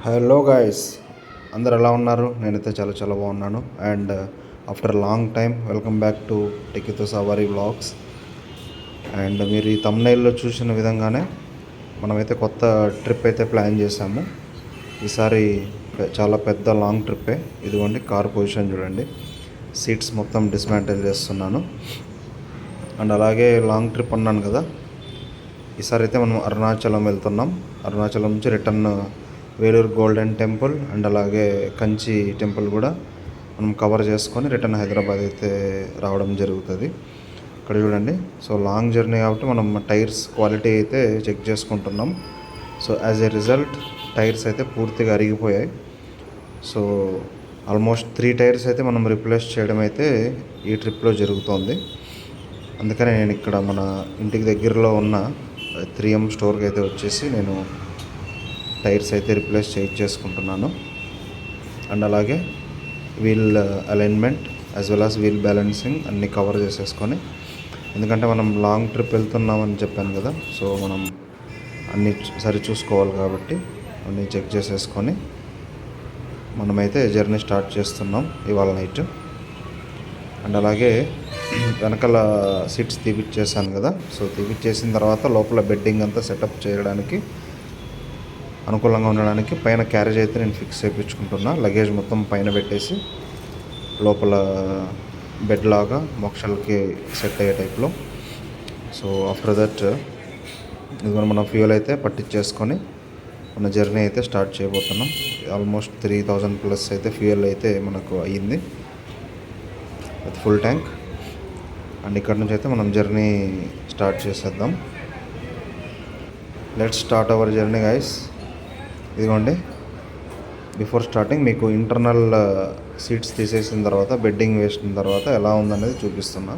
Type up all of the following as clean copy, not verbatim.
Hello guys, అందరు ఎలా ఉన్నారు? నేనైతే చాలా చాలా బాగున్నాను. And after long time welcome back to టికితో సవారీ వ్లాగ్స్. అండ్ మీరు ఈ తమ్నైల్లో చూసిన విధంగానే మనమైతే కొత్త ట్రిప్ అయితే ప్లాన్ చేసాము. ఈసారి చాలా పెద్ద లాంగ్ ట్రిప్పే. ఇదిగోండి కార్ పొజిషన్ చూడండి, సీట్స్ మొత్తం డిస్మాంటిల్ చేస్తున్నాను. అండ్ అలాగే లాంగ్ ట్రిప్ అన్నాను కదా, ఈసారి అయితే మనం అరుణాచలం వెళ్తున్నాం. అరుణాచలం నుంచి return Vellore golden temple and అలాగే కంచి టెంపుల్ కూడా మనం కవర్ చేసుకొని రిటర్న్ హైదరాబాద్ అయితే రావడం జరుగుతుంది. ఇక్కడ చూడండి, సో లాంగ్ జర్నీ కాబట్టి మనం టైర్స్ క్వాలిటీ అయితే చెక్ చేసుకుంటున్నాం. So as a result tyres అయితే పూర్తిగా అరిగిపోయాయి. సో ఆల్మోస్ట్ 3 టైర్స్ అయితే మనం రీప్లేస్ చేయడం అయితే ఈ ట్రిప్లో జరుగుతోంది. అందుకనే నేను ఇక్కడ మన ఇంటికి దగ్గరలో ఉన్న 3M స్టోర్కి అయితే వచ్చేసి నేను టైర్స్ అయితే రిప్లేస్ చేసుకుంటున్నాను. అండ్ అలాగే wheel alignment as well as wheel balancing అన్నీ కవర్ చేసేసుకొని, ఎందుకంటే మనం లాంగ్ ట్రిప్ వెళ్తున్నామని చెప్పాను కదా, సో మనం అన్నీ సరి చూసుకోవాలి కాబట్టి అన్నీ చెక్ చేసేసుకొని మనమైతే జర్నీ స్టార్ట్ చేస్తున్నాం ఇవాళ నైట్. అండ్ అలాగే వెనకాల సీట్స్ తీపిచ్చేసాను కదా, సో తీపిచ్చేసిన తర్వాత లోపల బెడ్డింగ్ అంతా సెటప్ చేయడానికి అనుకూలంగా ఉండడానికి పైన క్యారేజ్ అయితే నేను ఫిక్స్ చేయించుకుంటున్నా. లగేజ్ మొత్తం పైన పెట్టేసి లోపల బెడ్ లాగా మోక్షాలకి సెట్ అయ్యే టైప్లో. సో ఆఫ్టర్ దట్ ఇదిగో మన ఫ్యూయల్ అయితే పట్టించేసుకొని మన జర్నీ అయితే స్టార్ట్ చేయబోతున్నాం. ఆల్మోస్ట్ 3000+ అయితే ఫ్యూయల్ అయితే మనకు అయ్యింది విత్ ఫుల్ ట్యాంక్. అండ్ ఇక్కడ నుంచి అయితే మనం జర్నీ స్టార్ట్ చేసేద్దాం. Let's start our journey guys. ఇదిగోండి, బిఫోర్ స్టార్టింగ్ మీకు ఇంటర్నల్ సీట్స్ తీసేసిన తర్వాత బెడ్డింగ్ వేసిన తర్వాత ఎలా ఉందనేది చూపిస్తున్నా.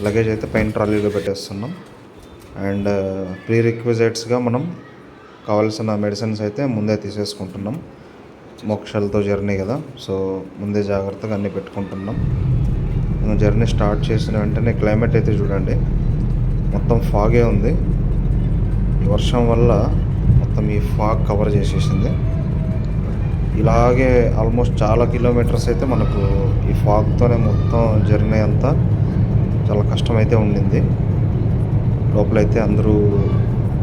లగేజ్ అయితే పైన ట్రాలీలో పెట్టేస్తున్నాం. అండ్ ప్రీ రిక్విజైట్స్గా మనం కావాల్సిన మెడిసిన్స్ అయితే ముందే తీసేసుకుంటున్నాం. మోక్షాలతో జర్నీ కదా, సో ముందే జాగ్రత్తగా అన్నీ పెట్టుకుంటున్నాం. జర్నీ స్టార్ట్ చేసిన వెంటనే క్లైమేట్ అయితే చూడండి, మొత్తం ఫాగే ఉంది. ఈ వర్షం వల్ల మొత్తం ఈ ఫాగ్ కవర్ చేసేసింది. ఇలాగే ఆల్మోస్ట్ చాలా కిలోమీటర్స్ అయితే మనకు ఈ ఫాగ్తోనే మొత్తం జర్నీ అంతా చాలా కష్టమైతే ఉండింది. లోపలైతే అందరూ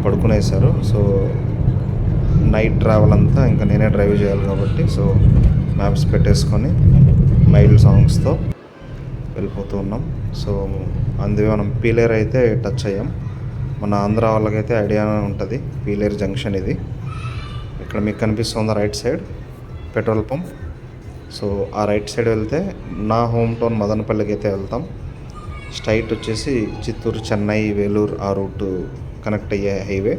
పడుకునేసారు. సో నైట్ ట్రావెల్ అంతా ఇంకా నేనే డ్రైవ్ చేయాలి కాబట్టి, సో మ్యాప్స్ పెట్టేసుకొని మైల్డ్ సాంగ్స్తో వెళ్ళిపోతూ ఉన్నాం. సో అందుకే మనం పీలేరు అయితే టచ్ అయ్యాం. మన ఆంధ్ర వాళ్ళకైతే ఐడియానే ఉంటుంది, పీలేరు జంక్షన్ ఇది. ఇక్కడ మీకు కనిపిస్తుంది right side petrol pump. So ఆ రైట్ సైడ్ వెళ్తే నా హోమ్ టౌన్ మదనపల్లికి అయితే వెళ్తాం. స్ట్రైట్ వచ్చేసి చిత్తూరు, చెన్నై, వేలూరు ఆ రూట్ కనెక్ట్ అయ్యే హైవే.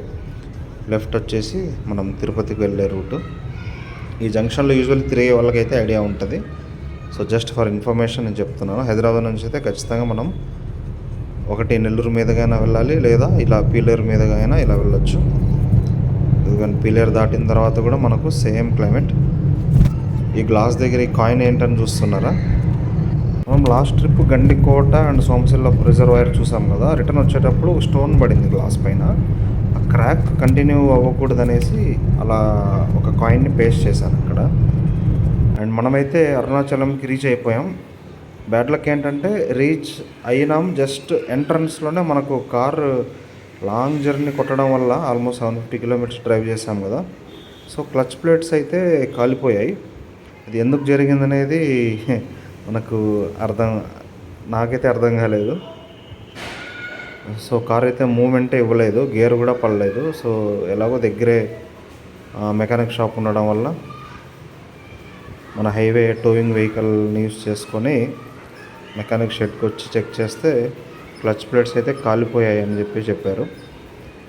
లెఫ్ట్ వచ్చేసి మనం తిరుపతికి వెళ్ళే రూటు. ఈ జంక్షన్లో యూజువల్లీ తిరిగే వాళ్ళకైతే ఐడియా ఉంటుంది. సో జస్ట్ ఫర్ ఇన్ఫర్మేషన్ నేను చెప్తున్నాను. హైదరాబాద్ నుంచి అయితే ఖచ్చితంగా మనం ఒకటి నెల్లూరు మీదుగా అయినా వెళ్ళాలి, లేదా ఇలా పీలేరు మీదుగా అయినా ఇలా వెళ్ళొచ్చు. ఎందుకంటే పీలేరు దాటిన తర్వాత కూడా మనకు సేమ్ క్లైమేట్. ఈ గ్లాస్ దగ్గర ఈ కాయిన్ ఏంటని చూస్తున్నారా? మనం last trip Gandikota and Somasila reservoir చూసాం కదా, రిటర్న్ వచ్చేటప్పుడు స్టోన్ పడింది గ్లాస్ పైన. ఆ క్రాక్ కంటిన్యూ అవ్వకూడదు అనేసి అలా ఒక కాయిన్ని పేస్ట్ చేశాను అక్కడ. అండ్ మనమైతే అరుణాచలంకి రీచ్ అయిపోయాం. బ్యాడ్ లక్ ఏంటంటే రీచ్ అయినాం, జస్ట్ ఎంట్రన్స్లోనే మనకు కారు లాంగ్ జర్నీ కొట్టడం వల్ల ఆల్మోస్ట్ 750 కిలోమీటర్స్ డ్రైవ్ చేసాం కదా, సో క్లచ్ ప్లేట్స్ అయితే కాలిపోయాయి. అది ఎందుకు జరిగిందనేది మనకు నాకైతే అర్థం కాలేదు. సో కార్ అయితే మూమెంటే ఇవ్వలేదు, గేర్ కూడా పడలేదు. సో ఎలాగో దగ్గరే మెకానిక్ షాప్ ఉండడం వల్ల మన హైవే టోయింగ్ వెహికల్ని యూస్ చేసుకొని మెకానిక్ షెడ్కి వచ్చి చెక్ చేస్తే క్లచ్ ప్లేట్స్ అయితే కాలిపోయాయి అని చెప్పారు.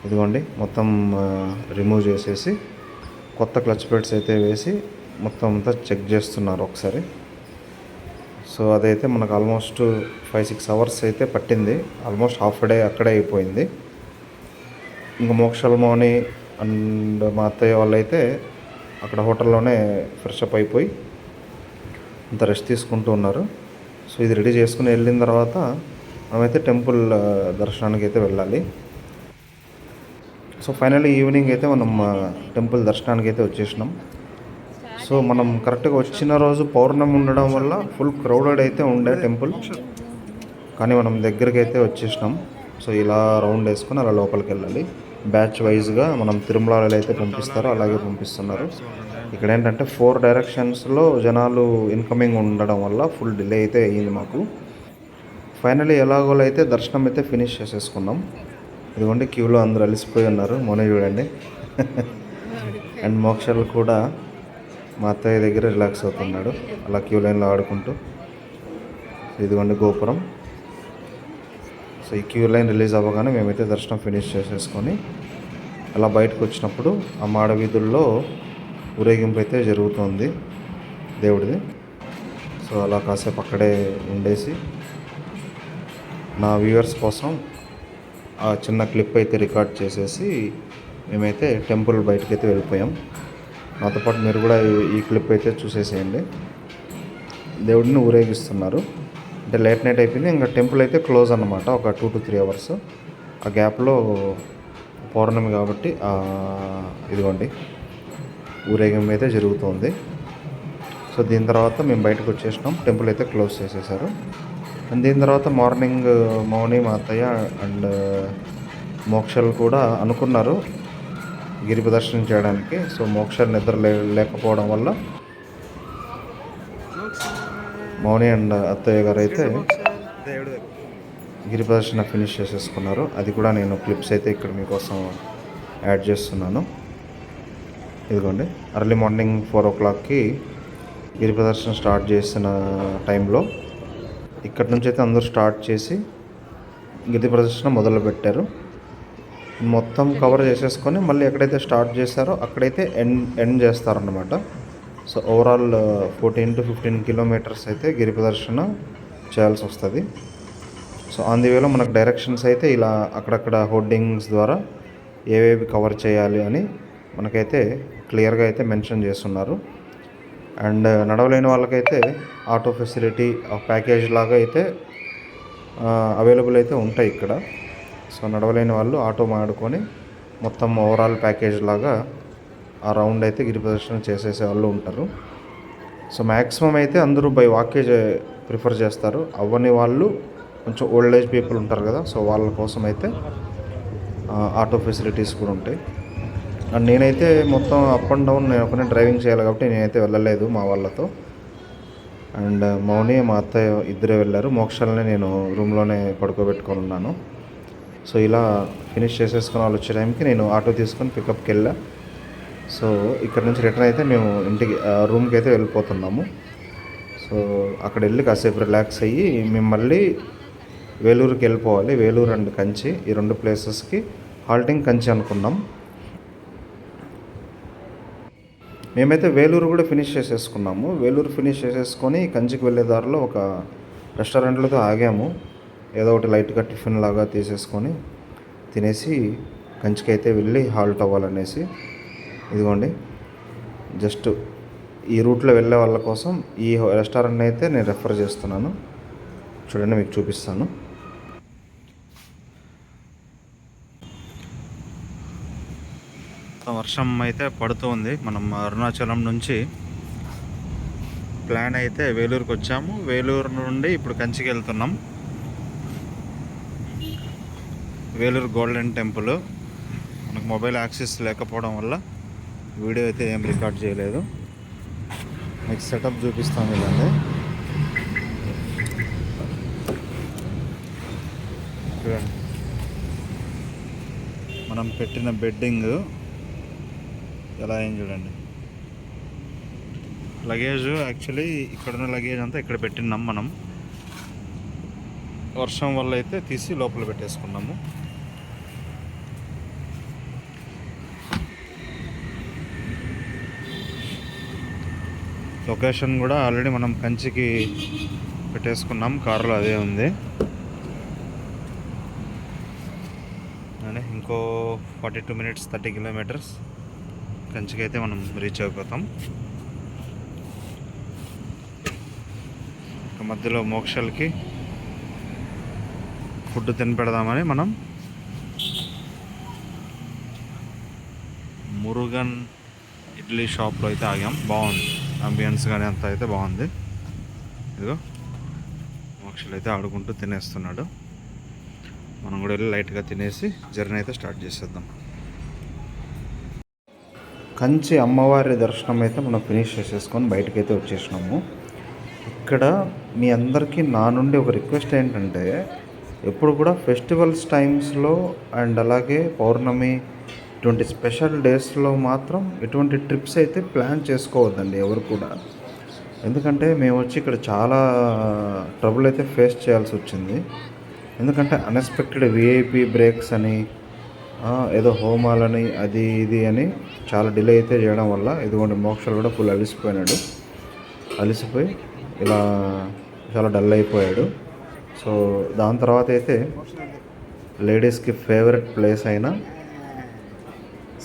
ఇదిగోండి, మొత్తం రిమూవ్ చేసేసి కొత్త క్లచ్ ప్లేట్స్ అయితే వేసి మొత్తం అంతా చెక్ చేస్తున్నారు ఒకసారి. సో అదైతే మనకు ఆల్మోస్ట్ 5-6 అవర్స్ అయితే పట్టింది. ఆల్మోస్ట్ హాఫ్ డే అక్కడే అయిపోయింది. ఇంకా మోక్షల్మోని అండ్ మా అత్తయ్య వాళ్ళు అయితే అక్కడ హోటల్లోనే ఫ్రెష్ అప్ అయిపోయి అంత రెస్ట్ తీసుకుంటూ ఉన్నారు. సో ఇది రెడీ చేసుకుని వెళ్ళిన తర్వాత మనమైతే టెంపుల్ దర్శనానికి అయితే వెళ్ళాలి. సో ఫైనల్లీ ఈవినింగ్ అయితే మనం టెంపుల్ దర్శనానికి అయితే వచ్చేసినాం. సో మనం కరెక్ట్గా వచ్చిన రోజు పౌర్ణమి ఉండడం వల్ల ఫుల్ క్రౌడెడ్ అయితే ఉండే టెంపుల్, కానీ మనం దగ్గరికి అయితే వచ్చేసినాం. సో ఇలా రౌండ్ వేసుకొని అలా లోపలికి వెళ్ళాలి. బ్యాచ్ వైజ్గా మనం తిరుమలలో అయితే పంపిస్తారో అలాగే పంపిస్తున్నారు. ఇక్కడ ఏంటంటే 4 డైరెక్షన్స్లో జనాలు ఇన్కమింగ్ ఉండడం వల్ల ఫుల్ డిలే అయితే అయ్యింది మాకు. ఫైనల్లీ ఎలాగోలో అయితే దర్శనం అయితే ఫినిష్ చేసేసుకున్నాం. ఇదిగోండి క్యూలో అందరూ అలసిపోయి ఉన్నారు. మొన్న చూడండి అండ్ మోక్షలు కూడా మా అత్తయ్య దగ్గర రిలాక్స్ అవుతున్నాడు అలా క్యూ లైన్లో ఆడుకుంటూ. ఇదిగోండి గోపురం. సో ఈ క్యూ లైన్ రిలీజ్ అవ్వగానే మేమైతే దర్శనం ఫినిష్ చేసేసుకొని అలా బయటకు వచ్చినప్పుడు ఆ మాడ వీధుల్లో ఊరేగింపు అయితే జరుగుతుంది దేవుడిది. సో అలా కాసేపు అక్కడే ఉండేసి నా వ్యూవర్స్ కోసం ఆ చిన్న క్లిప్ అయితే రికార్డ్ చేసేసి మేమైతే టెంపుల్ బయటకు అయితే వెళ్ళిపోయాం. నాతో పాటు మీరు కూడా ఈ క్లిప్ అయితే చూసేసేయండి. దేవుడిని ఊరేగిస్తున్నారు. అంటే లేట్ నైట్ అయిపోయింది, ఇంకా టెంపుల్ అయితే క్లోజ్ అన్నమాట ఒక 2 to 3 hours. ఆ గ్యాప్లో పౌర్ణమి కాబట్టి ఇదిగోండి ఊరేగింపు అయితే జరుగుతుంది. సో దీని తర్వాత మేము బయటకు వచ్చేసినాం. టెంపుల్ అయితే క్లోజ్ చేసేసారు. అండ్ దీని తర్వాత మార్నింగ్ మౌని మా అత్తయ్య అండ్ మోక్షలు కూడా అనుకున్నారు గిరి ప్రదర్శనం చేయడానికి. సో మోక్షలు నిద్ర లేకపోవడం వల్ల మౌని అండ్ అత్తయ్య గారు అయితే గిరి ప్రదర్శన ఫినిష్ చేసేసుకున్నారు. అది కూడా నేను క్లిప్స్ అయితే ఇక్కడ మీకోసం యాడ్ చేస్తున్నాను. ఇదిగోండి ఎర్లీ మార్నింగ్ 4 o'clockకి గిరి ప్రదర్శన స్టార్ట్ చేసిన టైంలో ఇక్కడ నుంచి అయితే అందరూ స్టార్ట్ చేసి గిరి ప్రదర్శన మొదలుపెట్టారు. మొత్తం కవర్ చేసేసుకొని మళ్ళీ ఎక్కడైతే స్టార్ట్ చేశారో అక్కడైతే ఎండ్ చేస్తారన్నమాట. సో ఓవరాల్ 14 to 15 kilometers అయితే గిరి ప్రదర్శన చేయాల్సి వస్తుంది. సో ఆన్ ది వేలో మనకు డైరెక్షన్స్ అయితే ఇలా అక్కడక్కడ హోర్డింగ్స్ ద్వారా ఏవేవి కవర్ చేయాలి అని మనకైతే క్లియర్గా అయితే మెన్షన్ చేస్తున్నారు. అండ్ నడవలేని వాళ్ళకైతే ఆటో ఫెసిలిటీ ప్యాకేజ్ లాగా అయితే అవైలబుల్ అయితే ఉంటాయి ఇక్కడ. సో నడవలేని వాళ్ళు ఆటో మాడుకొని మొత్తం ఓవరాల్ ప్యాకేజ్ లాగా ఆ రౌండ్ అయితే గిరి ప్రదర్శన చేసేసే వాళ్ళు ఉంటారు. సో మ్యాక్సిమం అయితే అందరూ బై వాకేజ్ ప్రిఫర్ చేస్తారు. అవ్వని వాళ్ళు కొంచెం ఓల్డ్ ఏజ్ పీపుల్ ఉంటారు కదా, సో వాళ్ళ కోసం అయితే ఆటో ఫెసిలిటీస్ కూడా ఉంటాయి. అండ్ నేనైతే మొత్తం అప్ అండ్ డౌన్ నేను ఒకనే డ్రైవింగ్ చేయాలి కాబట్టి నేనైతే వెళ్ళలేదు మా వాళ్ళతో. అండ్ మౌని మా అత్తయ్య ఇద్దరే వెళ్ళారు. మోక్షాలని నేను రూమ్లోనే పడుకోబెట్టుకొని ఉన్నాను. సో ఇలా ఫినిష్ చేసేసుకుని వాళ్ళు వచ్చే టైంకి నేను ఆటో తీసుకొని పికప్కి వెళ్ళా. సో ఇక్కడ నుంచి రిటర్న్ అయితే మేము ఇంటికి రూమ్కి అయితే వెళ్ళిపోతున్నాము. సో అక్కడ వెళ్ళి కాసేపు రిలాక్స్ అయ్యి మేము మళ్ళీ వేలూరుకి వెళ్ళిపోవాలి. వేలూరు అండ్ కంచి ఈ 2 ప్లేసెస్కి హాల్టింగ్ కంచి అనుకున్నాం. మేమైతే వేలూరు కూడా ఫినిష్ చేసేసుకున్నాము. వేలూరు ఫినిష్ చేసేసుకొని కంచికి వెళ్ళే దారిలో ఒక రెస్టారెంట్లతో ఆగాము. ఏదో ఒకటి లైట్గా టిఫిన్ లాగా తీసేసుకొని తినేసి కంచికి అయితే వెళ్ళి హాల్ట్ అవ్వాలనేసి. ఇదిగోండి జస్ట్ ఈ రూట్లో వెళ్ళే వాళ్ళ కోసం ఈ రెస్టారెంట్ని అయితే నేను రెఫర్ చేస్తున్నాను. చూడండి మీకు చూపిస్తాను. వర్షం అయితే పడుతూ ఉంది. మనం అరుణాచలం నుంచి ప్లాన్ అయితే వేలూరుకి వచ్చాము. వేలూరు నుండి ఇప్పుడు కంచికి వెళ్తున్నాం. Vellore golden temple. మనకు మొబైల్ యాక్సెస్ లేకపోవడం వల్ల వీడియో అయితే ఏం రికార్డ్ చేయలేదు. నెక్స్ట్ సెటప్ చూపిస్తాను ఇలాంటి. మనం పెట్టిన బెడ్డింగ్ ఎలా అయింది చూడండి. లగేజ్ యాక్చువల్లీ ఇక్కడున్న లగేజ్ అంతా ఇక్కడ పెట్టినాం. మనం వర్షం వల్ల అయితే తీసి లోపల పెట్టేసుకున్నాము. లొకేషన్ కూడా ఆల్రెడీ మనం కంచికి పెట్టేసుకున్నాం. కారులో అదే ఉంది. ఇంకో 42 minutes 30 kilometers కంచికి అయితే మనం రీచ్ అయిపోతాం. మధ్యలో మోక్షలకి ఫుడ్ తినిపెడదామని మనం మురుగన్ ఇడ్లీ షాప్లో అయితే ఆగాం. బాగుంది అంబియన్స్ కానీ అంతా అయితే బాగుంది. ఇదిగో మోక్షలు అయితే ఆడుకుంటూ తినేస్తున్నాడు. మనం కూడా వెళ్ళి లైట్గా తినేసి జర్నీ అయితే స్టార్ట్ చేసేద్దాం. కంచి అమ్మవారి దర్శనం అయితే మనం ఫినిష్ చేసేసుకొని బయటకైతే వచ్చేసినాము. ఇక్కడ మీ అందరికీ నా నుండి ఒక రిక్వెస్ట్ ఏంటంటే, ఎప్పుడు కూడా ఫెస్టివల్స్ టైమ్స్లో అండ్ అలాగే పౌర్ణమి ఇటువంటి స్పెషల్ డేస్లో మాత్రం ఎటువంటి ట్రిప్స్ అయితే ప్లాన్ చేసుకోవద్దండి ఎవరు కూడా. ఎందుకంటే మేము వచ్చి ఇక్కడ చాలా ట్రబుల్ అయితే ఫేస్ చేయాల్సి వచ్చింది. ఎందుకంటే అన్ఎక్స్పెక్టెడ్ విఐపి బ్రేక్స్ అని ఏదో హోమాలని అది ఇది అని చాలా డిలే అయితే చేయడం వల్ల ఇదిగోండి మోక్షలు కూడా ఫుల్ అలిసిపోయి ఇలా చాలా డల్ అయిపోయాడు. సో దాని తర్వాత అయితే లేడీస్కి ఫేవరెట్ ప్లేస్ అయిన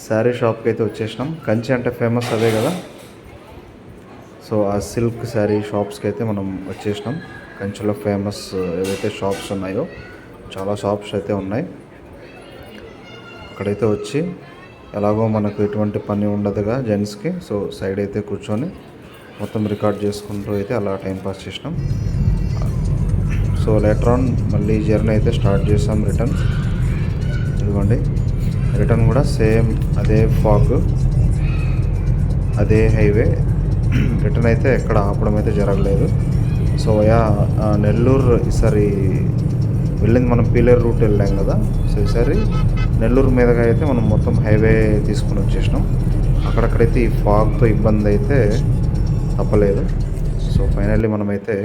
శారీ షాప్కి అయితే వచ్చేసినాం. కంచి అంటే ఫేమస్ అదే కదా. సో ఆ సిల్క్ శారీ షాప్స్కి అయితే మనం వచ్చేసినాం. కంచిలో ఫేమస్ ఏవైతే షాప్స్ ఉన్నాయో చాలా షాప్స్ అయితే ఉన్నాయి. అక్కడైతే వచ్చి ఎలాగో మనకు ఎటువంటి పని ఉండదుగా జెంట్స్కి, సో సైడ్ అయితే కూర్చొని మొత్తం రికార్డ్ చేసుకుంటూ అయితే అలా టైంపాస్ చేసినాం. సో లేటర్ ఆన్ మళ్ళీ జర్నీ అయితే స్టార్ట్ చేసాం రిటర్న్. ఇదిగోండి రిటర్న్ కూడా సేమ్ అదే ఫాగ్, అదే హైవే. రిటర్న్ అయితే ఎక్కడ ఆపడం అయితే జరగలేదు. సో నెల్లూరు ఈసారి వెళ్ళింది మనం పీలేరు రూట్ వెళ్ళాం కదా. సో ఈసారి నెల్లూరు మీదగా అయితే మనం మొత్తం హైవే తీసుకుని వచ్చేసినాం. అక్కడక్కడైతే ఈ ఫాగ్తో ఇబ్బంది అయితే తప్పలేదు. సో ఫైనల్లీ మనమైతే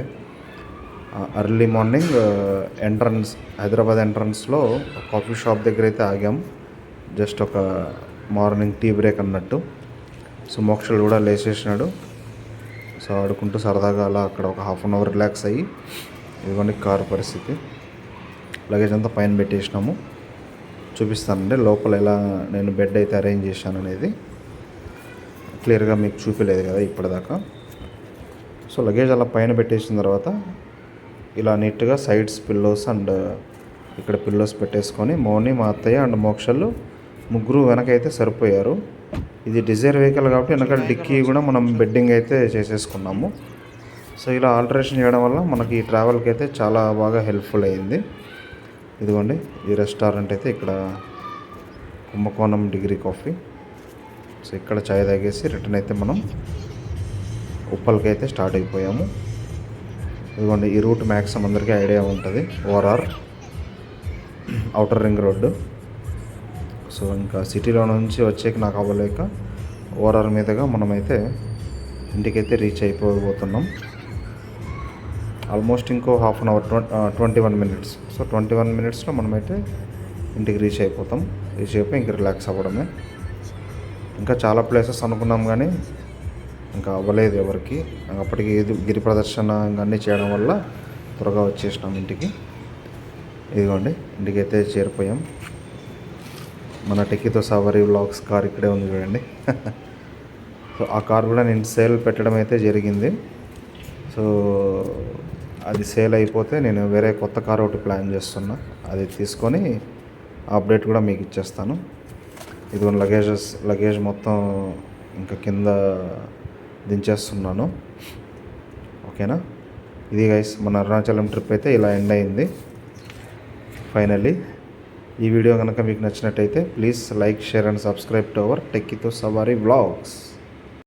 ఎర్లీ మార్నింగ్ ఎంట్రన్స్, హైదరాబాద్ ఎంట్రన్స్లో కాఫీ షాప్ దగ్గర అయితే ఆగాం. జస్ట్ ఒక మార్నింగ్ టీ బ్రేక్ అన్నట్టు. సో మోక్షలు కూడా లేచేసినాడు. సో ఆడుకుంటూ సరదాగా అలా అక్కడ ఒక హాఫ్ అన్ అవర్ రిలాక్స్ అయ్యి ఇదిగోండి కారు పరిస్థితి. లగేజ్ అంతా పైన పెట్టేసినాము. చూపిస్తానండి లోపల ఎలా నేను బెడ్ అయితే అరేంజ్ చేశాను అనేది. క్లియర్గా మీకు చూపించలేదు కదా ఇప్పటిదాకా. సో లగేజ్ అలా పైన పెట్టేసిన తర్వాత ఇలా నీట్గా సైడ్స్ పిల్లోస్ అండ్ ఇక్కడ పిల్లోస్ పెట్టేసుకొని మౌని, మా అత్తయ్య అండ్ మోక్షలు ముగ్గురు వెనకైతే సరిపోయారు. ఇది డిజైర్ వెహికల్ కాబట్టి వెనకాల డిక్కీ కూడా మనం బెడ్డింగ్ అయితే చేసేసుకున్నాము. సో ఇలా ఆల్టరేషన్ చేయడం వల్ల మనకి ఈ ట్రావెల్కి అయితే చాలా బాగా హెల్ప్ఫుల్ అయ్యింది. ఇదిగోండి ఈ రెస్టారెంట్ అయితే ఇక్కడ కుంభకోణం డిగ్రీ కాఫీ. సో ఇక్కడ చాయ్ తాగేసి రిటర్న్ అయితే మనం ఉప్పల్కి అయితే స్టార్ట్ అయిపోయాము. ఇదిగోండి ఈ రూట్ మ్యాక్సిమం అందరికీ ఐడియా ఉంటుంది, ORR outer ring road. So ఇంకా సిటీలో నుంచి వచ్చేకి నాకు అవ్వలేక ఓఆర్ఆర్ మీదుగా మనమైతే ఇంటికైతే రీచ్ అయిపోతున్నాం. ఆల్మోస్ట్ ఇంకో half an hour 21 minutes. So 21 మినిట్స్లో మనమైతే ఇంటికి రీచ్ అయిపోతాం. రీచ్ అయిపోయి ఇంక రిలాక్స్ అవ్వడమే. ఇంకా చాలా ప్లేసెస్ అనుకున్నాం కానీ ఇంకా అవ్వలేదు ఎవరికి. అప్పటికి గిరి ప్రదర్శన ఇంకా అన్నీ చేయడం వల్ల త్వరగా వచ్చేసినాం ఇంటికి. ఇదిగోండి ఇంటికైతే చేరిపోయాం. మన టెక్కీతో సవారీ వ్లాగ్స్ కార్ ఇక్కడే ఉంది చూడండి. సో ఆ కార్ కూడా నేను సేల్ పెట్టడం అయితే జరిగింది. సో అది సేల్ అయిపోతే నేను వేరే కొత్త కార్ ఒకటి ప్లాన్ చేస్తున్నా. అది తీసుకొని అప్డేట్ కూడా మీకు ఇచ్చేస్తాను. ఇదిగో లగేజ్ మొత్తం ఇంకా కింద దించేస్తున్నాను. ఓకేనా. ఇది గైస్ మన అరుణాచలం ట్రిప్ అయితే ఇలా ఎండ్ అయింది ఫైనల్లీ. ఈ వీడియో కనుక మీకు నచ్చినట్టయితే please like, share and subscribe to our టెక్కీతో సవారీ వ్లాగ్స్.